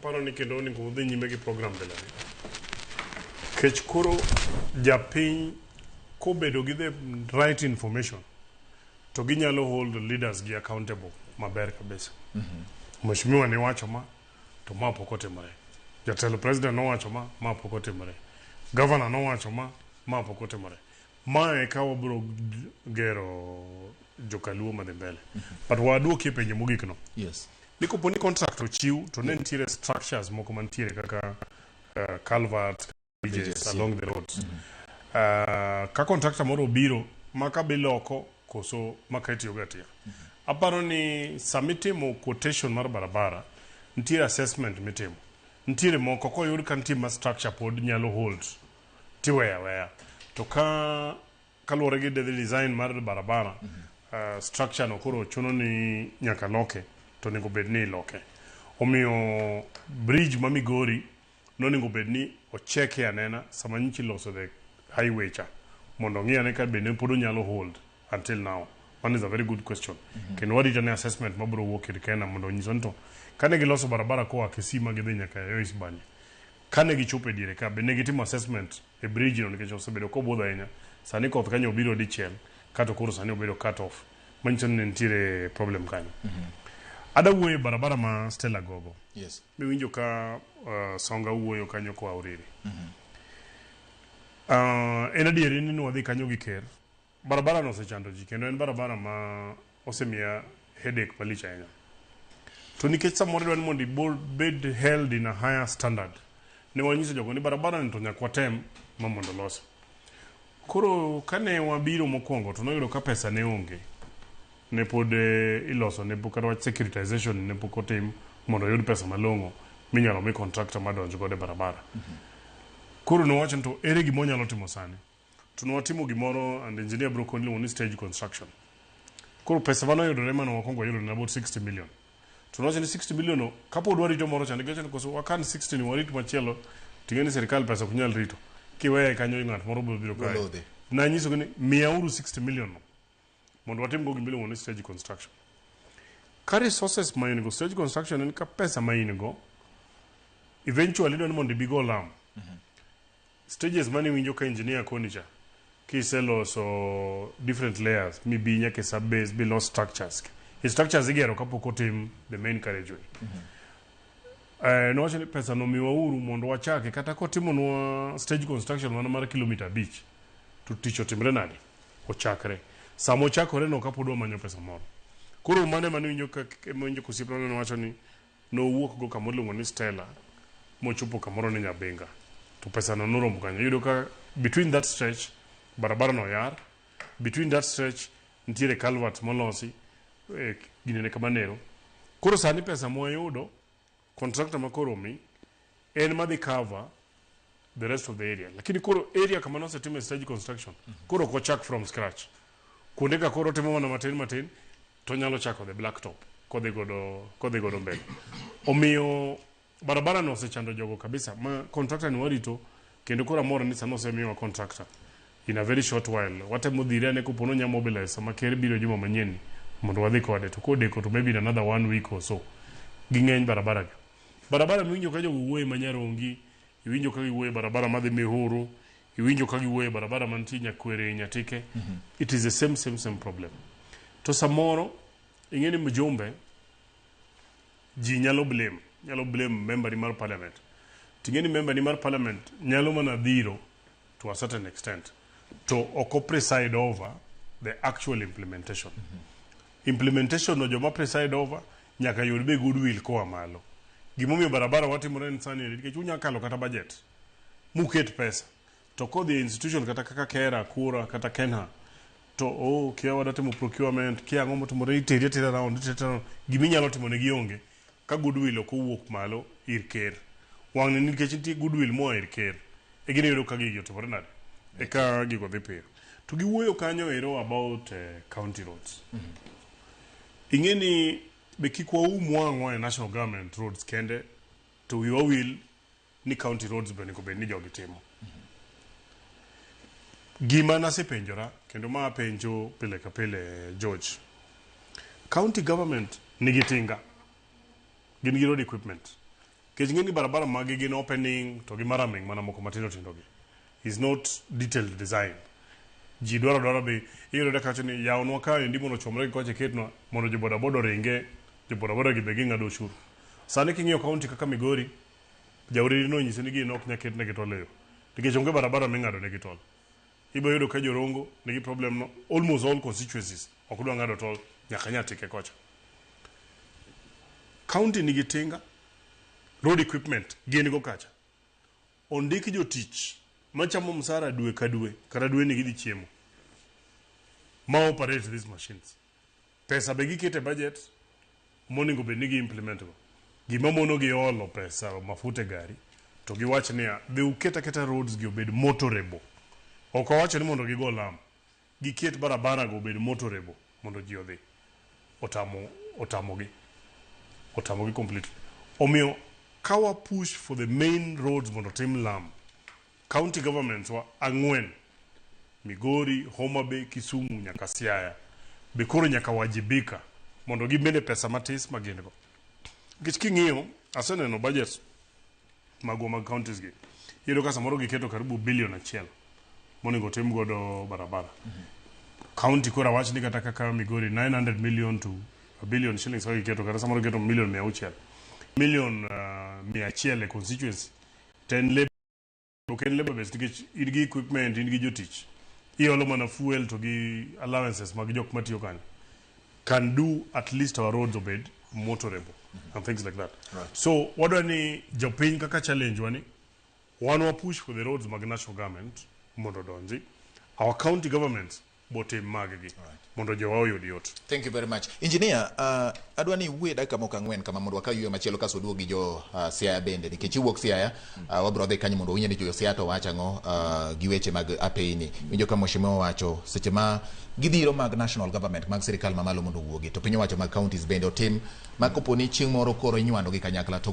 aparo ni kendo ni udhi nyime gi program bela ni. Kech koro japiny kobedo gi the right information to ginyalo hold leaders gi accountable maber kabisa. Mheshimiwa ne wacho ma to ma pok otimore. Jatelo president no wacho ma pok otimore. Governor no wacho ma pok otimore. Ma e ka wabro gero jokaluo madhi mbele. But waduoki penjo mogik no. Yes. Niko poni contract ochiw to ne nitiere structures moko mantiere kaka culvert bridges along the roads. Ka contractor moro biro maka biloko koso maka itiyo gatia. Aparo ni samitimo quotation mar barabara nitiere assessment mitimo. Nitiere moko koyud ka nitiere ma structure pod nyalo hold tiweya. To ka kaluwore gi design mar barabara structure no koro chuno ni nyaka loke to nego bed ni loke. Omiyo bridge ma Migori nonego bed ni ocheke anena sama nyichi loso the highway cha mondo ng'i ane ka bende pod onyalo hold until now. One is a very good question. Kendo warito ne assessment mabro wuok ir Kenya mondo nyiso nto kane giloso barabara koa Kisima gidhi nyaka Yois Banye. Kane gichopo e diere ka bende gitimo assessment e bridge no nikech osebedo kobudho ahinya. Sani koth kanyo obiro dichiel kato koro sani obedo cut off. Manyiso ni nitiere problem kanyo. Ada wuoyo barabara ma Stella Gogo. Yes. Miwinjo ka Songa wuoyo kanyo kwa Uriri. En adieri ni nwadhi kanyo gi ker. Barabara no osechando ji kendo en barabara ma osemiya headache malich ahinya. To nikech samoro dwani mondo ibed held in a higher standard. Ne wanyiso jogo ni barabara ni to nyaka watem ma mondo los. Koro kane wabiro mokwongo to noyudo ka pesa ne onge. Ne pod iloso ne pok kata securitization ne pok otim mondo yud pesa malong'o minyalo mi contractor madonjo godo e barabara. Koro nowacho to ere gima onyalo timo sani. To nwatimo gimoro and engineer bro konilo ni stage construction. Koro pesa mano yudore mano wakongo yudore about 60 million. To nowacho ni 60 million no kapo dwarito moro chande gecho koso wakan 60 ni warit machielo tingeni serikal pesa kunyal rito. Kiweya kanyo ng'at moro biro kae. Na nyiso ni miyauru 60 million no. Mondo watim go gimilo ni stage construction. Ka resources ma in go stage construction en ka pesa ma in go eventually don mondo bigo lam. Stages mani winjo ka engineer konicha kiselo so different layers maybe nyaka sub base below structures. Structures igero kapok otim the main carriageway. No wacho pesa no miwauru mondo wachake kata kotimo no stage construction mana mar kilomita 5 to tich otimre nadi ochakre. Samo chakore no kapodwa manyo pesa moro. Koro mane winjo ka winjo kusipra no wacho ni no wuok go kamoro luongo ni Stella mochopo kamoro ni Nyabenga. To pesa no noromo kanyo. Yudo ka between that stretch barabara no yar, between that stretch nitiere culvert molosi ginene kamanero. Koro sani pesa mo yudo contractor makoro mi en madhi cover the rest of the area. Lakini koro area kama no setime stage construction. Koro ko chak from scratch. Kunde ka koro timo mana matin to nyalo chako the blacktop kodhi godo mbele. Omiyo barabara no osechando jogo kabisa ma contractor ni warito kendo kora moro ni sano semiwa contractor in a very short while watemo dhire ne kupono nya mobilize ma ker biro juma manyien mondo wadhi kode to kodeko to maybe in another 1 week or so ging'eny barabara miwinjo ka jogo wuoye manyarongi iwinjo ka giwuoye barabara madhi Mihuru iwinjo ka giwuoye barabara mantie Nyakwere Nyatike. It is the same problem. To samoro ing'eni mjumbe ji nyalo blame member mar parliament. Tingeni member mar parliament nyalo mana dhiro to a certain extent to oko preside over the actual implementation. Implementation no joma preside over nyaka yud be goodwill koa malo. Gimomiyo barabara watimore ni sani nikech unya kalo kata budget muket pesa to kodhi institution kata kaka Kera Kura kata Kenha to kia wadatimo procurement kia ng'omo timore iteri round giminyalo timo ne gionge ka goodwill okowuok malo ir ker. Wang' ni nikech nitie goodwill moa ir ker e gine yudo ka gigi otimore nade e ka gigo dhi piyo. To giwuoyo kanyo ero about county roads. Ing'eni be kik waumwa e national government roads kende to we will ni county roads bende ko ni jogi timo. Gima nasepenjora kendo ma penjo pile ka pile George. County government nigi tinga. Gin gi road equipment. Kech ng'eni barabara magi gin opening to gi maraming mana moko matindo tindo gi. Is not detailed design. Ji dwaro be iyudo da kacho ni yawnwa kae ndi mondo chomre gi koche ketno mondo jo boda boda ringe jo boda boda gi be gi ng'ado ushuru. Sani king'iyo kaunti kaka Migori, jauriri no nyise ni gin ok nyaket ne gitol eyo. Nikech onge barabara ming'ado ne gitol. Ibo yudo ka jorongo nigi problem no. Almost all constituencies ok dwa ng'ado tol nyaka Nyatike kocha. County nigi tinga, road equipment gin go kacha. Ondiki jotich machamo msara dwe ka dwe, kata dwe ni gidhi chiemo. Ma operate these machines. Pesa be gikete budget, monego be nigi implement go. Gima mono gi olo pesa mafuta gari, to giwach niya, be uketa keta roads gi obed motorable. Ok owacho ni mondo gigo lam. Giket barabara go obed motorable mondo ji odhi. Otamo gi completely. Omiyo kawa push for the main roads mondo tim lam. County governments wa ang'wen, Migori, Homa Bay, Kisumu, nyaka Siaya, be koro nyaka wajibika mondo gimede pesa matis magin go. Nikech king'iyo aseneno budget magwa mag counties gi. Iyudo ka samoro giketo karibu bilion 1 monego tim godo barabara. County kora wach ni kata kaka Migori 900 million to a billion shillings wagi keto kata samoro keto million 600. Million 100 constituency. 10 labor ken labor based nikech in gi equipment, in gi jotich. Iolo mana fuel to gi allowances mag jok matiyo kanyo. Can do at least our roads obed motorable and things like that. Right. So what do ni jopiny kaka challenge wani? One wa push for the roads mag national government mondo donji. Our county governments bote maggi. Mondo jowa oyud yot. Thank you very much. Engineer, adwani uwe dakika moko ang'wen kama mondo waka yue machielo kaso duogo gi jo Siaya bende nikech iwuok Siaya wabro dhi kanyo mondo unyeni jo Siaya to wacha ngo gi weche mag apeini. Winjo ka mheshimiwa wacho seche ma gidhiro mag national government mag sirikal mamalo mondo wuogi to piny wacho mag counties bende otim makoponi chieng' moro koro inywando gi kanyakla to